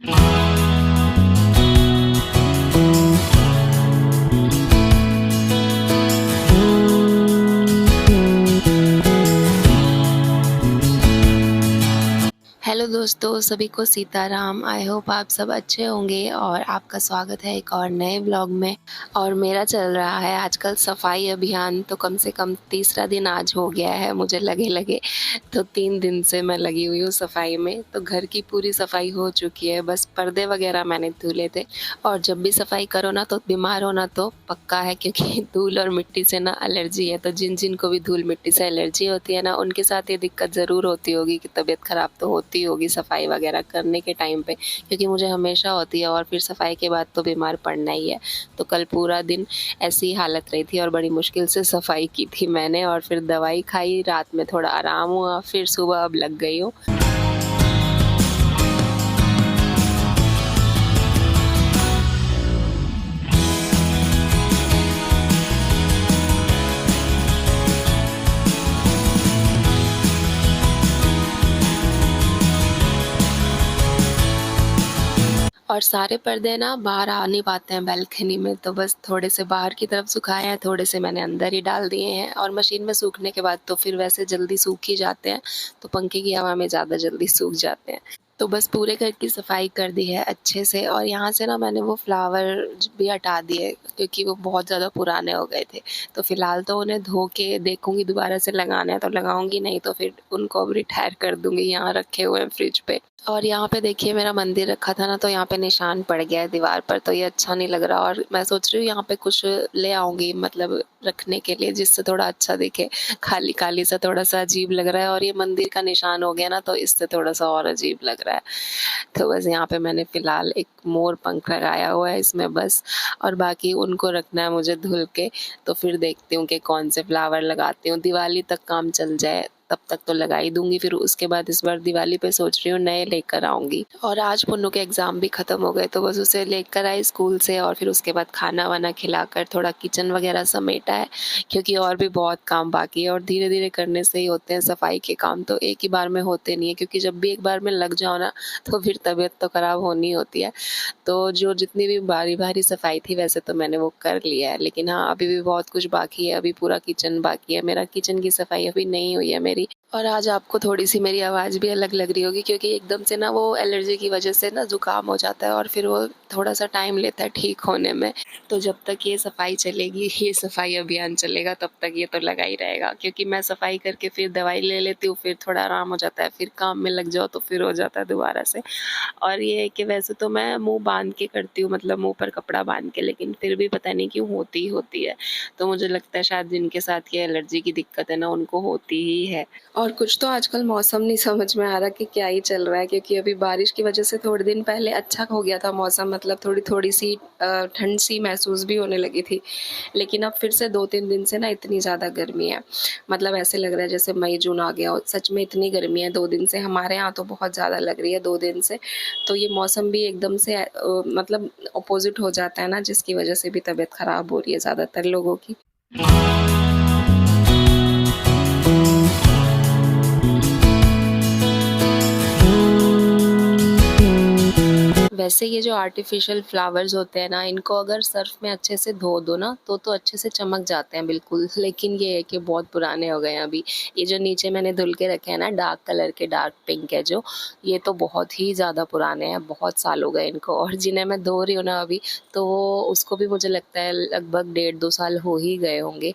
Hello दोस्तों, सभी को सीताराम। आई होप आप सब अच्छे होंगे और आपका स्वागत है एक और नए ब्लॉग में। और मेरा चल रहा है आजकल सफाई अभियान, तो कम से कम तीसरा दिन आज हो गया है मुझे लगे लगे। तो 3 दिन से मैं लगी हुई हूँ सफाई में। तो घर की पूरी सफाई हो चुकी है, बस पर्दे वगैरह मैंने धुले थे। और जब भी सफाई करो ना तो बीमार होना तो पक्का है, क्योंकि धूल और मिट्टी से ना एलर्जी है। तो जिन जिन को भी धूल मिट्टी से एलर्जी होती है ना, उनके साथ ये दिक्कत ज़रूर होती होगी कि तबीयत ख़राब तो होती होगी सफाई वगैरह करने के टाइम पे, क्योंकि मुझे हमेशा होती है। और फिर सफाई के बाद तो बीमार पड़ना ही है। तो कल पूरा दिन ऐसी हालत रही थी और बड़ी मुश्किल से सफाई की थी मैंने। और फिर दवाई खाई, रात में थोड़ा आराम हुआ, फिर सुबह अब लग गई हूँ। और सारे पर्दे ना बाहर आ नहीं पाते हैं बालकनी में, तो बस थोड़े से बाहर की तरफ सुखाए हैं, थोड़े से मैंने अंदर ही डाल दिए हैं। और मशीन में सूखने के बाद तो फिर वैसे जल्दी सूख ही जाते हैं, तो पंखे की हवा में ज़्यादा जल्दी सूख जाते हैं। तो बस पूरे घर की सफाई कर दी है अच्छे से। और यहाँ से ना मैंने वो फ्लावर भी हटा दिए, क्योंकि वो बहुत ज़्यादा पुराने हो गए थे। तो फिलहाल तो उन्हें धो के देखूंगी, दोबारा से लगाना है तो लगाऊंगी, नहीं तो फिर उनको अब रिटायर कर दूंगी। यहाँ रखे हुए हैं फ्रिज पे। और यहाँ पे देखिए, मेरा मंदिर रखा था ना, तो यहाँ पे निशान पड़ गया है दीवार पर, तो ये अच्छा नहीं लग रहा। और मैं सोच रही हूँ यहाँ पे कुछ ले आऊंगी, मतलब रखने के लिए, जिससे थोड़ा अच्छा दिखे। खाली खाली सा थोड़ा सा अजीब लग रहा है, और ये मंदिर का निशान हो गया ना, तो इससे थोड़ा सा और अजीब लग रहा है। तो बस यहाँ पे मैंने फिलहाल एक मोर पंख लगाया हुआ है इसमें बस। और बाकी उनको रखना है मुझे धुल के। तो फिर देखती हूँ कि कौन से फ्लावर लगाती हूँ, दिवाली तक काम चल जाए तब तक तो लगा ही दूंगी। फिर उसके बाद इस बार दिवाली पे सोच रही हूँ नए लेकर आऊंगी। और आज पुन्नू के एग्जाम भी खत्म हो गए, तो बस उसे लेकर आई स्कूल से। और फिर उसके बाद खाना वाना खिलाकर थोड़ा किचन वगैरह समेटा है, क्योंकि और भी बहुत काम बाकी है। और धीरे धीरे करने से ही होते हैं सफाई के काम, तो एक ही बार में होते नहीं है, क्योंकि जब भी एक बार में लग जाओ ना, तो फिर तबीयत तो खराब होनी होती है। तो जो जितनी भी बारी बारी सफाई थी वैसे तो मैंने वो कर लिया है, लेकिन हाँ, अभी भी बहुत कुछ बाकी है। अभी पूरा किचन बाकी है, मेरा किचन की सफाई अभी नहीं हुई है मेरी। और आज आपको थोड़ी सी मेरी आवाज़ भी अलग लग रही होगी, क्योंकि एकदम से ना वो एलर्जी की वजह से ना ज़ुकाम हो जाता है, और फिर वो थोड़ा सा टाइम लेता है ठीक होने में। तो जब तक ये सफाई चलेगी, ये सफाई अभियान चलेगा, तब तक ये तो लगा ही रहेगा। क्योंकि मैं सफाई करके फिर दवाई ले लेती हूँ, फिर थोड़ा आराम हो जाता है, फिर काम में लग जाओ तो फिर हो जाता है दोबारा से। और ये है कि वैसे तो मैं मुंह बांध के करती हूँ, मतलब मुंह पर कपड़ा बांध के, लेकिन फिर भी पता नहीं क्यों होती ही होती है। तो मुझे लगता है शायद जिनके साथ ये एलर्जी की दिक्कत है ना, उनको होती ही है। और कुछ तो आजकल मौसम नहीं समझ में आ रहा कि क्या ही चल रहा है, क्योंकि अभी बारिश की वजह से थोड़े दिन पहले अच्छा हो गया था मौसम, मतलब थोड़ी थोड़ी सी ठंड सी महसूस भी होने लगी थी। लेकिन अब फिर से 2-3 दिन से ना इतनी ज़्यादा गर्मी है, मतलब ऐसे लग रहा है जैसे मई जून आ गया हो। सच में इतनी गर्मी है 2 दिन से, हमारे यहाँ तो बहुत ज़्यादा लग रही है 2 दिन से। तो ये मौसम भी एकदम से मतलब अपोजिट हो जाता है ना, जिसकी वजह से भी तबीयत ख़राब हो रही है ज़्यादातर लोगों की। वैसे ये जो आर्टिफिशियल फ्लावर्स होते हैं ना, इनको अगर सर्फ में अच्छे से धो दो ना, तो अच्छे से चमक जाते हैं बिल्कुल। लेकिन ये है कि बहुत पुराने हो गए हैं अभी। ये जो नीचे मैंने धुल के रखे हैं ना, डार्क कलर के, डार्क पिंक है जो, ये तो बहुत ही ज़्यादा पुराने हैं, बहुत साल हो गए इनको। और जिन्हें मैं धो रही हूँ ना अभी, तो उसको भी मुझे लगता है लगभग 1.5-2 साल हो ही गए होंगे।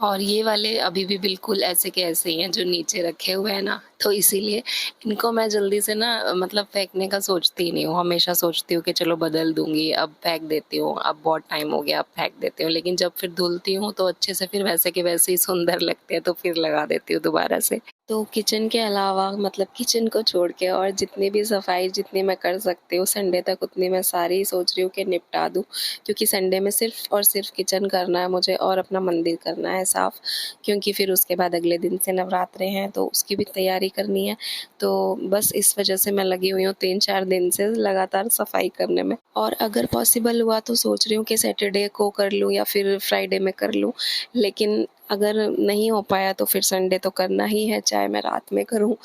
और ये वाले अभी भी बिल्कुल ऐसे के ऐसे ही हैं जो नीचे रखे हुए हैं ना, तो इसीलिए इनको मैं जल्दी से ना, मतलब फेंकने का सोचती ही नहीं हूँ। हमेशा सोचती हूँ कि चलो बदल दूंगी, अब फेंक देती हूँ, अब बहुत टाइम हो गया, अब फेंक देती हूँ। लेकिन जब फिर धुलती हूँ तो अच्छे से फिर वैसे के वैसे ही सुंदर लगते हैं, तो फिर लगा देती हूँ दोबारा से। तो किचन के अलावा, मतलब किचन को छोड़ के और जितनी भी सफाई जितनी मैं कर सकती हूँ संडे तक, उतनी मैं सारी सोच रही हूँ कि निपटा दूँ। क्योंकि संडे में सिर्फ और सिर्फ किचन करना है मुझे, और अपना मंदिर करना है साफ़। क्योंकि फिर उसके बाद अगले दिन से नवरात्रे हैं, तो उसकी भी तैयारी करनी है। तो बस इस वजह से मैं लगी हुई हूँ 3-4 दिन से लगातार सफाई करने में। और अगर पॉसिबल हुआ तो सोच रही हूँ कि सैटरडे को कर लूँ या फिर फ्राइडे में कर लूँ। लेकिन अगर नहीं हो पाया तो फिर संडे तो करना ही है, चाहे मैं रात में करूँ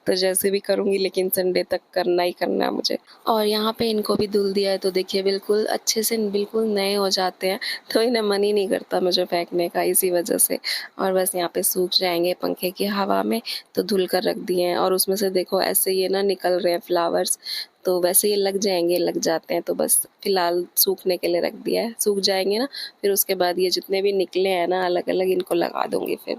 तो जैसे भी करूँगी, लेकिन संडे तक करना ही करना है मुझे। और यहाँ पे इनको भी धुल दिया है तो देखिए बिल्कुल अच्छे से बिल्कुल नए हो जाते हैं, तो इन्हें मन ही नहीं करता मुझे फेंकने का इसी वजह से। और बस यहाँ पे सूख जाएँगे पंखे की हवा में, तो धुल कर रख दिए हैं। और उसमें से देखो ऐसे ये ना निकल रहे हैं फ्लावर्स, तो वैसे ये लग जाएँगे, लग जाते हैं, तो बस फ़िलहाल सूखने के लिए रख दिया है। सूख जाएँगे ना, फिर उसके बाद ये जितने भी निकले हैं ना अलग-अलग, इनको लगा दूँगी फिर।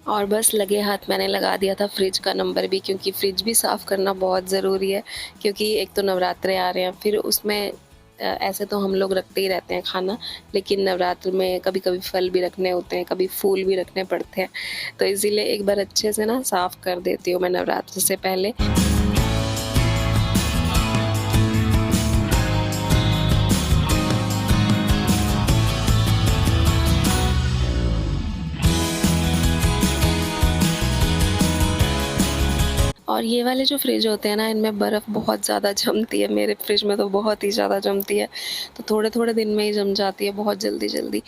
और बस लगे हाथ मैंने लगा दिया था फ्रिज का नंबर भी, क्योंकि फ्रिज भी साफ़ करना बहुत ज़रूरी है। क्योंकि एक तो नवरात्रे आ रहे हैं, फिर उसमें ऐसे तो हम लोग रखते ही रहते हैं खाना, लेकिन नवरात्र में कभी-कभी फल भी रखने होते हैं, कभी फूल भी रखने पड़ते हैं। तो इसीलिए एक बार अच्छे से ना साफ़ कर देती हूँ मैं नवरात्र से पहले। और ये वाले जो फ्रिज होते हैं ना, इनमें बर्फ़ बहुत ज़्यादा जमती है, मेरे फ्रिज में तो बहुत ही ज़्यादा जमती है, तो थोड़े-थोड़े दिन में ही जम जाती है, बहुत जल्दी-जल्दी।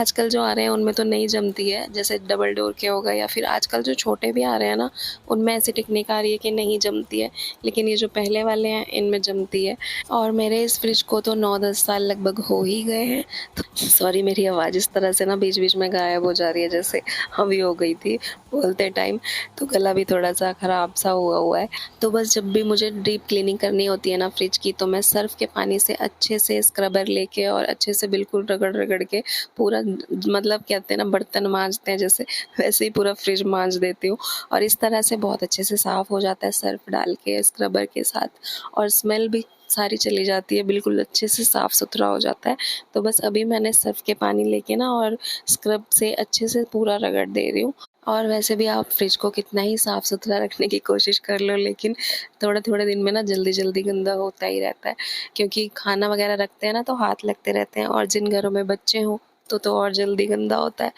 आजकल जो आ रहे हैं उनमें तो नहीं जमती है, जैसे डबल डोर के हो गए, या फिर आजकल जो छोटे भी आ रहे हैं ना, उनमें ऐसी टेक्निक आ रही है कि नहीं जमती है, लेकिन ये जो पहले वाले हैं इनमें जमती है। और मेरे इस फ्रिज को तो 9-10 साल लगभग हो ही गए हैं। तो सॉरी, मेरी आवाज़ इस तरह से ना बीच-बीच में गायब हो जा रही है, जैसे अभी हो गई थी बोलते टाइम, तो गला भी थोड़ा-सा ख़राब सा हुआ है। तो बस जब भी मुझे डीप क्लीनिंग करनी होती है ना फ्रिज की, तो मैं सर्फ़ के पानी से अच्छे से स्क्रबर लेके और अच्छे से बिल्कुल रगड़-रगड़ के पूरा, मतलब कहते हैं ना बर्तन माँजते हैं जैसे, वैसे ही पूरा फ्रिज माँज देती हूँ। और इस तरह से बहुत अच्छे से साफ़ हो जाता है सर्फ़ डाल के स्क्रबर के साथ, और स्मेल भी सारी चली जाती है, बिल्कुल अच्छे से साफ़-सुथरा हो जाता है। तो बस अभी मैंने सर्फ़ के पानी लेके ना और स्क्रब से अच्छे से पूरा रगड़ दे रही हूँ। और वैसे भी आप फ्रिज को कितना ही साफ़-सुथरा रखने की कोशिश कर लो, लेकिन थोड़े-थोड़े दिन में ना जल्दी-जल्दी गंदा होता ही रहता है। क्योंकि खाना वग़ैरह रखते हैं ना तो हाथ लगते रहते हैं, और जिन घरों में बच्चे हों तो और जल्दी गंदा होता है।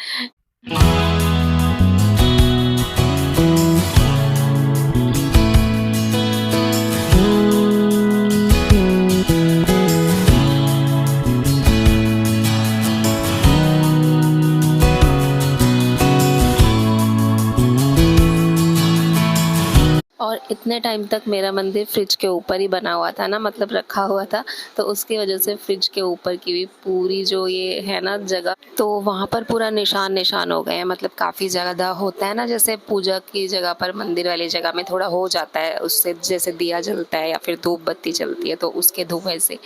और इतने टाइम तक मेरा मंदिर फ्रिज के ऊपर ही बना हुआ था ना, मतलब रखा हुआ था, तो उसकी वजह से फ्रिज के ऊपर की भी पूरी जो ये है ना जगह, तो वहाँ पर पूरा निशान हो गए हैं। मतलब काफ़ी ज़्यादा होता है ना, जैसे पूजा की जगह पर मंदिर वाली जगह में थोड़ा हो जाता है उससे, जैसे दिया जलता है या फिर धूप बत्ती चलती है तो उसके धुएँ से,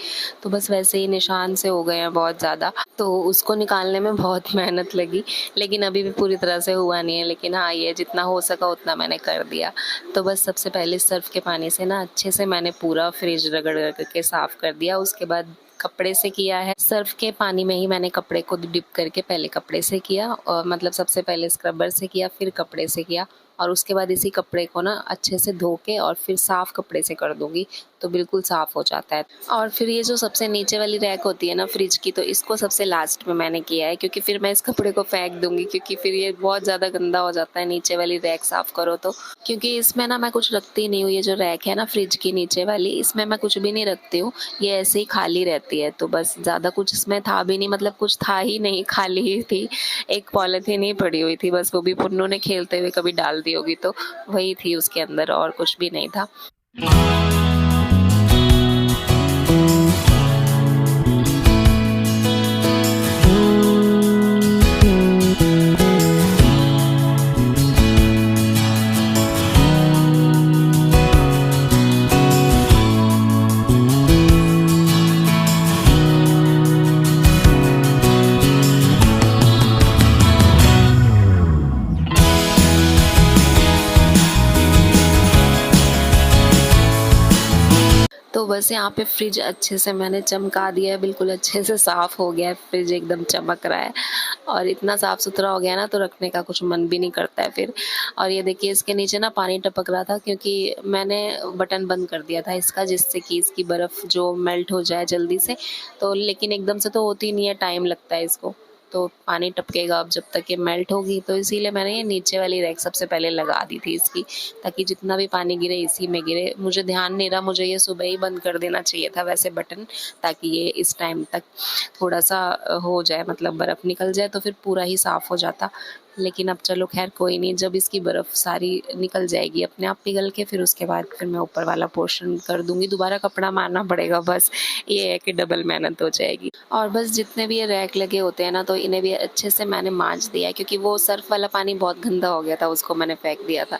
तो बस वैसे ही निशान से हो गए हैं बहुत ज़्यादा। तो उसको निकालने में बहुत मेहनत लगी, लेकिन अभी भी पूरी तरह से हुआ नहीं है, लेकिन हाँ, ये जितना हो सका उतना मैंने कर दिया। तो बस सबसे पहले सर्फ़ के पानी से ना अच्छे से मैंने पूरा फ्रिज रगड़-रगड़ के साफ़ कर दिया। उसके बाद कपड़े से किया है, सर्फ़ के पानी में ही मैंने कपड़े को डिप करके पहले कपड़े से किया, और मतलब सबसे पहले स्क्रबर से किया, फिर कपड़े से किया, और उसके बाद इसी कपड़े को ना अच्छे से धो के और फिर साफ़ कपड़े से कर दूँगी, तो बिल्कुल साफ़ हो जाता है। और फिर ये जो सबसे नीचे वाली रैक होती है ना फ्रिज की, तो इसको सबसे लास्ट में मैंने किया है, क्योंकि फिर मैं इस कपड़े को फेंक दूँगी, क्योंकि फिर ये बहुत ज़्यादा गंदा हो जाता है नीचे वाली रैक साफ़ करो तो। क्योंकि इसमें ना मैं कुछ रखती नहीं हूँ, ये जो रैक है ना फ्रिज की नीचे वाली, इसमें मैं कुछ भी नहीं रखती हूँ, ये ऐसे ही खाली रहती है। तो बस ज़्यादा कुछ इसमें था भी नहीं, मतलब कुछ था ही नहीं, खाली ही थी। एक पॉलिथीन ही पड़ी हुई थी बस, वो भी पुन्नू ने खेलते हुए कभी डाल दी होगी, तो वही थी उसके अंदर, और कुछ भी नहीं था। तो बस यहाँ पे फ्रिज अच्छे से मैंने चमका दिया है, बिल्कुल अच्छे से साफ़ हो गया है, फ्रिज एकदम चमक रहा है और इतना साफ़-सुथरा हो गया है ना तो रखने का कुछ मन भी नहीं करता है फिर। और ये देखिए इसके नीचे ना पानी टपक रहा था क्योंकि मैंने बटन बंद कर दिया था इसका, जिससे कि इसकी बर्फ़ जो मेल्ट हो जाए जल्दी से। तो लेकिन एकदम से तो होती नहीं है, टाइम लगता है इसको। तो पानी टपकेगा अब जब तक ये मेल्ट होगी, तो इसीलिए मैंने ये नीचे वाली रैक सबसे पहले लगा दी थी इसकी, ताकि जितना भी पानी गिरे इसी में गिरे। मुझे ध्यान नहीं रहा, मुझे ये सुबह ही बंद कर देना चाहिए था वैसे बटन, ताकि ये इस टाइम तक थोड़ा-सा हो जाए, मतलब बर्फ़ निकल जाए तो फिर पूरा ही साफ़ हो जाता। लेकिन अब चलो ख़ैर कोई नहीं, जब इसकी बर्फ़ सारी निकल जाएगी अपने आप पिघल के, फिर उसके बाद फिर मैं ऊपर वाला पोर्शन कर दूँगी। दोबारा कपड़ा मारना पड़ेगा बस, ये है कि डबल मेहनत हो जाएगी। और बस जितने भी ये रैक लगे होते हैं ना, तो इन्हें भी अच्छे से मैंने मांज दिया है, क्योंकि वो सर्फ़ वाला पानी बहुत गंदा हो गया था, उसको मैंने फेंक दिया था।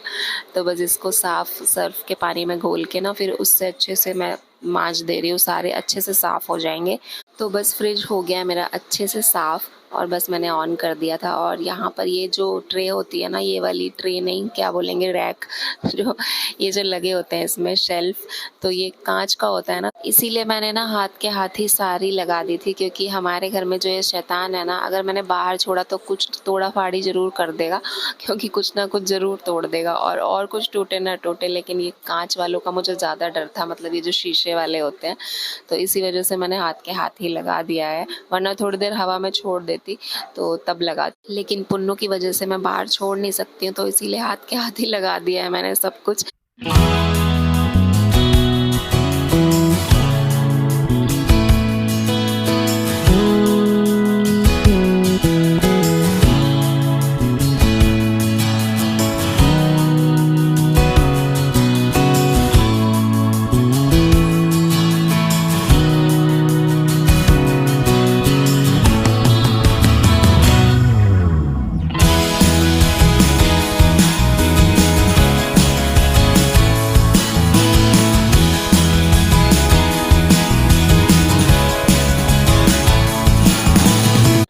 तो बस इसको साफ़ सर्फ़ के पानी में घोल के ना फिर उससे अच्छे से मैं मांज दे रही हूँ, सारे अच्छे से साफ़ हो जाएंगे। तो बस फ्रिज हो गया है मेरा अच्छे से साफ़ और बस मैंने ऑन कर दिया था। और यहाँ पर ये जो ट्रे होती है ना, ये वाली ट्रे नहीं, क्या बोलेंगे, रैक, जो ये जो लगे होते हैं इसमें शेल्फ, तो ये कांच का होता है ना, इसीलिए मैंने ना हाथ के हाथ ही सारी लगा दी थी, क्योंकि हमारे घर में जो ये शैतान है ना, अगर मैंने बाहर छोड़ा तो कुछ तोड़ा फाड़ी ज़रूर कर देगा, क्योंकि कुछ ना कुछ ज़रूर तोड़ देगा। और कुछ टूटे ना टूटे, लेकिन ये कांच वालों का मुझे ज़्यादा डर था, मतलब ये जो शीशे वाले होते हैं, तो इसी वजह से मैंने हाथ के हाथ ही लगा दिया है, वरना थोड़ी देर हवा में छोड़ देती तो तब लगा। लेकिन पुन्नू की वजह से मैं बाहर छोड़ नहीं सकती हूँ, तो इसीलिए हाथ के हाथ ही लगा दिया है मैंने सब कुछ।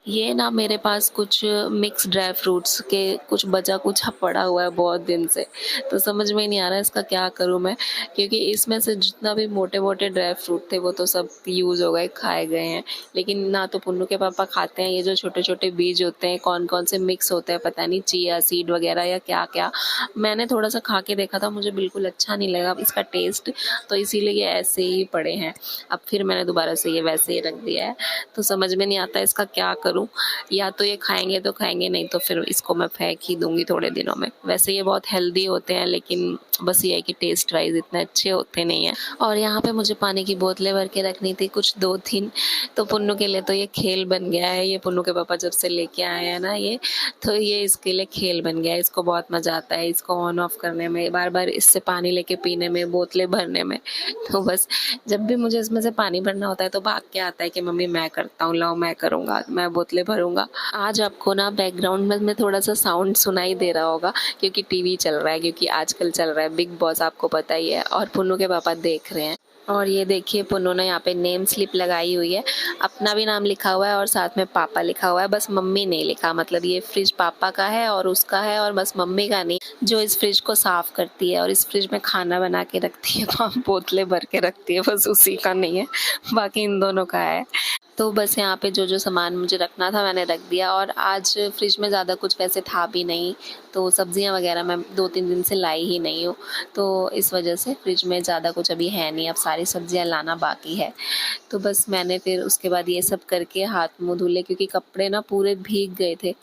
ये ना मेरे पास कुछ मिक्स ड्राई फ्रूट्स के कुछ बचा कुछ पड़ा हुआ है बहुत दिन से, तो समझ में नहीं आ रहा है इसका क्या करूँ मैं, क्योंकि इसमें से जितना भी मोटे-मोटे ड्राई फ्रूट थे वो तो सब यूज़ हो गए, खाए गए हैं। लेकिन ना तो पुन्नू के पापा खाते हैं, ये जो छोटे-छोटे बीज होते हैं, कौन-कौन से मिक्स होते हैं पता नहीं, चिया सीड वगैरह या क्या-क्या। मैंने थोड़ा-सा खा के देखा था, मुझे बिल्कुल अच्छा नहीं लगा इसका टेस्ट, तो इसीलिए ये ऐसे ही पड़े हैं। अब फिर मैंने दोबारा से ये वैसे ही रख दिया है, तो समझ में नहीं आता इसका क्या करूँ। या तो ये खाएंगे तो खाएंगे, नहीं तो फिर इसको मैं फेंक ही दूंगी थोड़े दिनों में। वैसे ये बहुत हेल्दी होते हैं, लेकिन बस ये है कि टेस्ट वाइज इतने अच्छे होते नहीं हैं। और यहाँ पे मुझे पानी की बोतलें भर के रखनी थी कुछ 2-3, तो पुन्नू के लिए तो ये खेल बन गया है। ये पुन्नू के पापा जब से लेके आए हैं ना ये, तो ये इसके लिए खेल बन गया है। इसको बहुत मज़ा आता है इसको ऑन ऑफ करने में, बार बार इससे पानी लेके पीने में, बोतलें भरने में। तो बस जब भी मुझे इसमें से पानी भरना होता है तो भाग के आता है कि मम्मी मैं करता हूँ, लाओ मैं करूँगा, मैं बोतलें भरूँगा। आज आपको ना बैकग्राउंड में थोड़ा सा साउंड सुनाई दे रहा होगा, क्योंकि टीवी चल रहा है, क्योंकि आजकल चल रहा है बिग बॉस, आपको पता ही है, और पुन्नू के पापा देख रहे हैं। और ये देखिए पुन्नू ने यहाँ पे नेम स्लिप लगाई हुई है, अपना भी नाम लिखा हुआ है और साथ में पापा लिखा हुआ है, बस मम्मी नहीं लिखा। मतलब ये फ्रिज पापा का है और उसका है, और बस मम्मी का नहीं, जो इस फ्रिज को साफ करती है और इस फ्रिज में खाना बना के रखती है, वहाँ बोतलें भर के रखती है, बस उसी का नहीं है, बाकी इन दोनों का है। तो बस यहाँ पे जो जो सामान मुझे रखना था मैंने रख दिया। और आज फ्रिज में ज़्यादा कुछ वैसे था भी नहीं, तो सब्जियाँ वगैरह मैं 2-3 दिन से लाई ही नहीं हूँ, तो इस वजह से फ्रिज में ज़्यादा कुछ अभी है नहीं, अब सारी सब्जियाँ लाना बाकी है। तो बस मैंने फिर उसके बाद ये सब करके हाथ मुँह धुले, क्योंकि कपड़े ना पूरे भीग गए थे,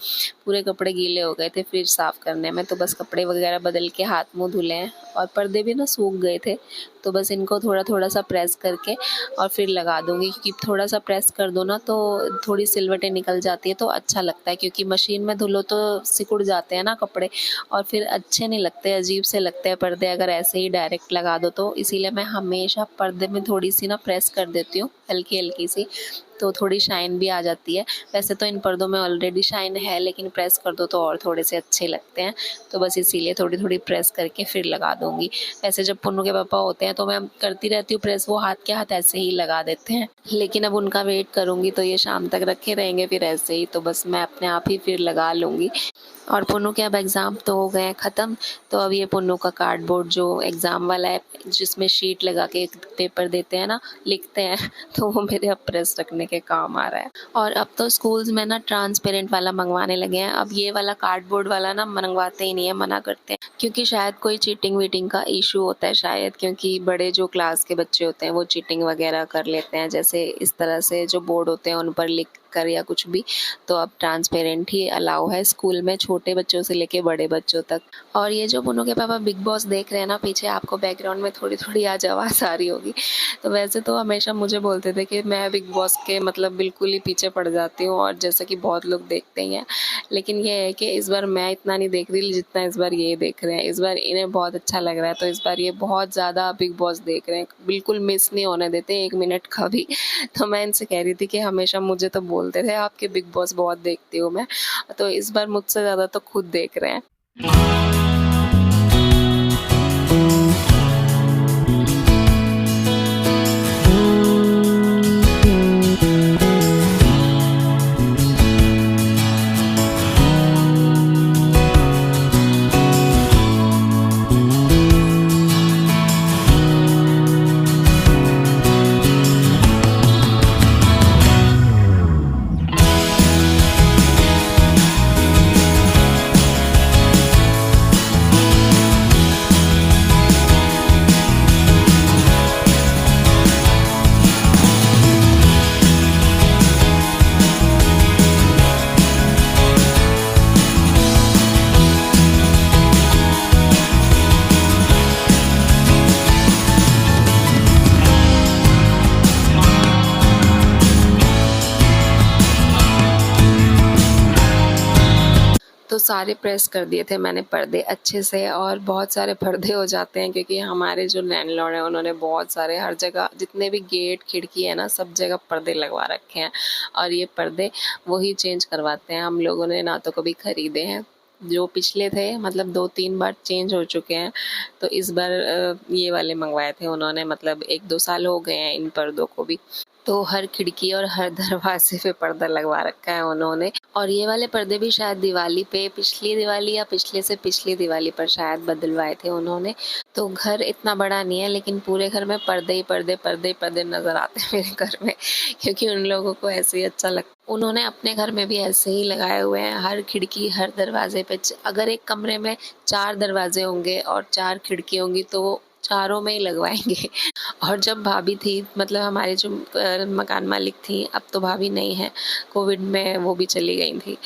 पूरे कपड़े गीले हो गए थे फ्रिज साफ़ करने में, तो बस कपड़े वगैरह बदल के हाथ मुँह धुले हैं। और पर्दे भी ना सूख गए थे, तो बस इनको थोड़ा थोड़ा सा प्रेस करके और फिर लगा दूँगी, क्योंकि थोड़ा सा प्रेस कर दो ना तो थोड़ी सिलवटें निकल जाती है, तो अच्छा लगता है, क्योंकि मशीन में धुलो तो सिकुड़ जाते हैं ना कपड़े, और फिर अच्छे नहीं लगते, अजीब से लगते हैं पर्दे अगर ऐसे ही डायरेक्ट लगा दो तो। इसीलिए मैं हमेशा पर्दे में थोड़ी सी ना प्रेस कर देती हूँ, हल्की हल्की सी, तो थोड़ी शाइन भी आ जाती है। वैसे तो इन पर्दों में ऑलरेडी शाइन है, लेकिन प्रेस कर दो तो और थोड़े से अच्छे लगते हैं, तो बस इसीलिए थोड़ी-थोड़ी प्रेस करके फिर लगा दूँगी। वैसे जब पुन्नू के पापा होते हैं तो मैं करती रहती हूँ प्रेस, वो हाथ के हाथ ऐसे ही लगा देते हैं। लेकिन अब उनका वेट करूँगी तो ये शाम तक रखे रहेंगे फिर ऐसे ही, तो बस मैं अपने आप ही फिर लगा लूँगी। और पुन्नू के अब एग्ज़ाम तो हो गए हैं ख़त्म, तो अब ये पुन्नू का कार्डबोर्ड जो एग्ज़ाम वाला है, जिसमें शीट लगा के एक पेपर देते हैं ना, लिखते हैं, तो वो मेरे अब प्रेस रखने के काम आ रहा है। और अब तो स्कूल्स में ना ट्रांसपेरेंट वाला मंगवाने लगे हैं, अब ये वाला कार्डबोर्ड वाला ना मंगवाते ही नहीं है, मना करते हैं। क्योंकि शायद कोई चीटिंग वीटिंग का इशू होता है शायद, क्योंकि बड़े जो क्लास के बच्चे होते हैं वो चीटिंग वगैरह कर लेते हैं, जैसे इस तरह से जो बोर्ड होते हैं उन पर लिख कर या कुछ भी। तो अब ट्रांसपेरेंट ही अलाउ है स्कूल में, छोटे बच्चों से लेके बड़े बच्चों तक। और ये जो पुन्नू के पापा बिग बॉस देख रहे हैं ना, पीछे आपको बैकग्राउंड में थोड़ी-थोड़ी आज आवाज़ आ रही होगी। तो वैसे तो हमेशा मुझे बोलते थे कि मैं बिग बॉस के मतलब बिल्कुल ही पीछे पड़ जाती हूँ, और जैसा कि बहुत लोग देखते ही हैं। लेकिन ये है कि इस बार मैं इतना नहीं देख रही जितना इस बार ये देख रहे हैं। इस बार इन्हें बहुत अच्छा लग रहा है, तो इस बार ये बहुत ज़्यादा बिग बॉस देख रहे हैं, बिल्कुल मिस नहीं होने देते 1 मिनट का भी। तो मैं इनसे कह रही थी कि हमेशा मुझे तो बोलते थे आपके बिग बॉस बहुत देखती हूँ मैं, तो इस बार मुझसे ज़्यादा तो खुद देख रहे हैं। तो सारे प्रेस कर दिए थे मैंने पर्दे अच्छे से, और बहुत सारे पर्दे हो जाते हैं क्योंकि हमारे जो लैंडलॉर्ड हैं उन्होंने बहुत सारे हर जगह जितने भी गेट खिड़की है ना सब जगह पर्दे लगवा रखे हैं, और ये पर्दे वही चेंज करवाते हैं। हम लोगों ने ना तो कभी खरीदे हैं, जो पिछले थे मतलब 2-3 बार चेंज हो चुके हैं, तो इस बार ये वाले मंगवाए थे उन्होंने, मतलब 1-2 साल हो गए हैं इन पर्दों को भी। तो हर खिड़की और हर दरवाजे पे पर्दा लगवा रखा है उन्होंने। और ये वाले पर्दे भी शायद दिवाली पे, पिछली दिवाली या पिछले से पिछली दिवाली पर शायद बदलवाए थे उन्होंने। तो घर इतना बड़ा नहीं है, लेकिन पूरे घर में पर्दे ही पर्दे, पर्दे ही पर्दे नज़र आते हैं मेरे घर में, क्योंकि उन लोगों को ऐसे ही अच्छा लगता। उन्होंने अपने घर में भी ऐसे ही लगाए हुए हैं, हर खिड़की हर दरवाजे पे अगर एक कमरे में 4 दरवाजे होंगे और 4 खिड़की होंगी तो वो चारों में ही लगवाएँगे। और जब भाभी थी, मतलब हमारे जो मकान मालिक थी, अब तो भाभी नहीं है, कोविड में वो भी चली गई थी।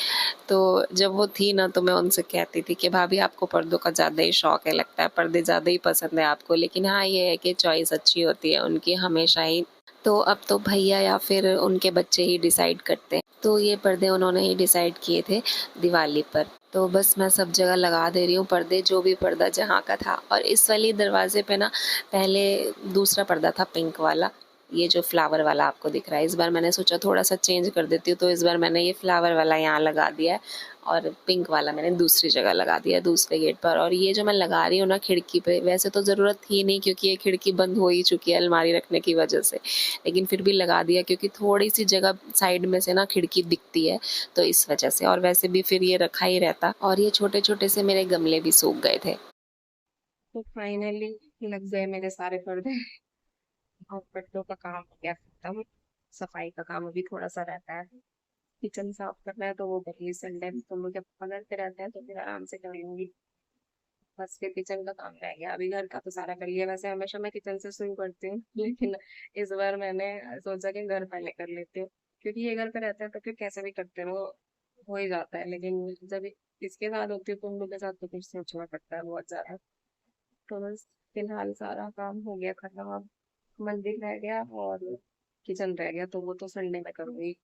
तो जब वो थी ना तो मैं उनसे कहती थी कि भाभी आपको पर्दों का ज़्यादा ही शौक है, लगता है पर्दे ज़्यादा ही पसंद है आपको। लेकिन हाँ, ये है कि चॉइस अच्छी होती है उनकी हमेशा ही। तो अब तो भैया या फिर उनके बच्चे ही डिसाइड करते हैं। तो ये पर्दे उन्होंने ही डिसाइड किए थे दिवाली पर। तो बस मैं सब जगह लगा दे रही हूँ पर्दे, जो भी पर्दा जहाँ का था। और इस वाली दरवाज़े पे ना पहले दूसरा पर्दा था पिंक वाला, ये जो फ्लावर वाला आपको दिख रहा है। इस बार मैंने सोचा थोड़ा-सा चेंज कर देती हूँ, तो इस बार मैंने ये फ्लावर वाला यहाँ लगा दिया है, और पिंक वाला मैंने दूसरी जगह लगा दिया है, दूसरे गेट पर। और ये जो मैं लगा रही हूँ ना खिड़की पे, वैसे तो ज़रूरत थी नहीं क्योंकि ये खिड़की बंद हो ही चुकी है अलमारी रखने की वजह से। लेकिन फिर भी लगा दिया क्योंकि थोड़ी-सी जगह साइड में से ना खिड़की दिखती है, तो इस वजह से। और वैसे भी फिर ये रखा ही रहता। और ये छोटे-छोटे से मेरे गमले भी सूख गए थे। तो फाइनली लग गए मेरे सारे पर्दे और पर्दों का काम हो गया खत्म। सफाई का काम अभी थोड़ा सा रहता है। किचन साफ करना है तो वो करिए संडे में, तुम लोग जब घर पे रहते हैं तो फिर आराम से कर लूंगी। बस फिर किचन का काम रह गया, अभी घर का तो सारा कर लिया। वैसे हमेशा मैं किचन से शुरू करती हूँ लेकिन इस बार मैंने सोचा कि घर पहले कर लेती हूँ, क्योंकि ये घर पे रहते हैं तो फिर कैसे भी करते हैं वो हो ही जाता है। लेकिन जब इसके साथ होती है तो उन लोग के साथ तो फिर सोचना पड़ता है बहुत ज्यादा। तो बस फिलहाल सारा काम हो गया खत्म, अब मंदिर रह गया और किचन रह गया, तो वो तो संडे में करूंगी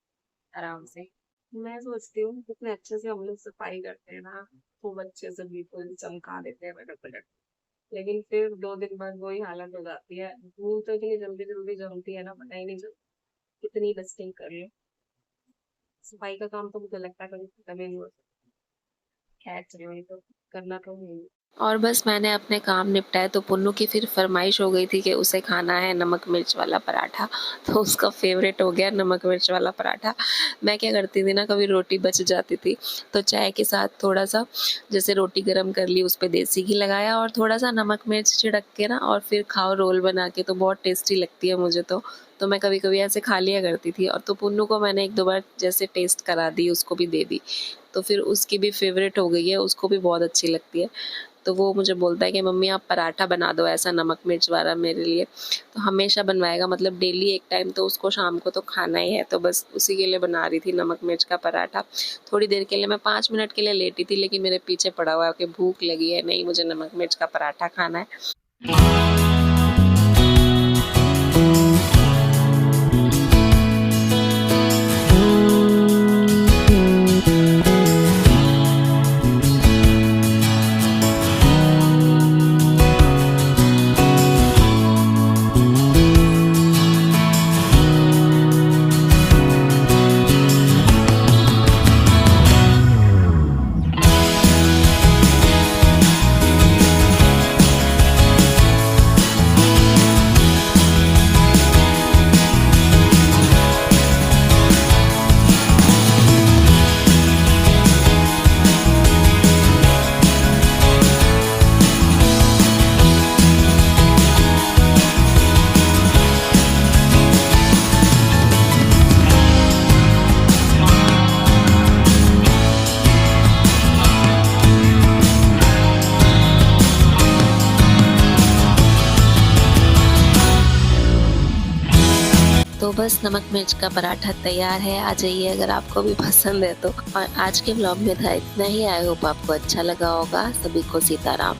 आराम से। मैं सोचती हूँ कितने अच्छे से हम लोग सफाई करते हैं ना, खूब अच्छे से बिल्कुल चमका देते हैं बटक बटक। लेकिन फिर 2 दिन बाद वही हालत हो जाती है। धूल तो इतनी जल्दी जल्दी जमती है ना, पता ही नहीं चलता। कितनी डस्टिंग कर लो, सफाई का काम तो मुझे लगता है कभी कभी नहीं हो सकता। खैर चलो, ये तो करना तो है ही। और बस मैंने अपने काम निपटाए तो पुन्नू की फिर फरमाइश हो गई थी कि उसे खाना है नमक मिर्च वाला पराठा। तो उसका फेवरेट हो गया नमक मिर्च वाला पराठा। मैं क्या करती थी ना, कभी रोटी बच जाती थी तो चाय के साथ थोड़ा-सा जैसे रोटी गरम कर ली, उस पे देसी घी लगाया और थोड़ा-सा नमक मिर्च छिड़क के ना और फिर खाओ रोल बना के, तो बहुत टेस्टी लगती है मुझे तो। तो मैं कभी-कभी ऐसे खा लिया करती थी और तो पुन्नू को मैंने 1-2 बार जैसे टेस्ट करा दी, उसको भी दे दी। तो फिर उसकी भी फेवरेट हो गई है, उसको भी बहुत अच्छी लगती है। तो वो मुझे बोलता है कि मम्मी आप पराठा बना दो ऐसा नमक मिर्च वाला मेरे लिए। तो हमेशा बनवाएगा, मतलब डेली एक टाइम तो उसको शाम को तो खाना ही है, तो बस उसी के लिए बना रही थी नमक मिर्च का पराठा। थोड़ी देर के लिए मैं 5 मिनट के लिए लेटी थी, लेकिन मेरे पीछे पड़ा हुआ है कि भूख लगी है, नहीं मुझे नमक मिर्च का पराठा खाना है। तो बस नमक मिर्च का पराठा तैयार है, आ जाइए अगर आपको भी पसंद है तो। और आज के व्लॉग में था इतना ही। आई होप आपको अच्छा लगा होगा। सभी को सीताराम।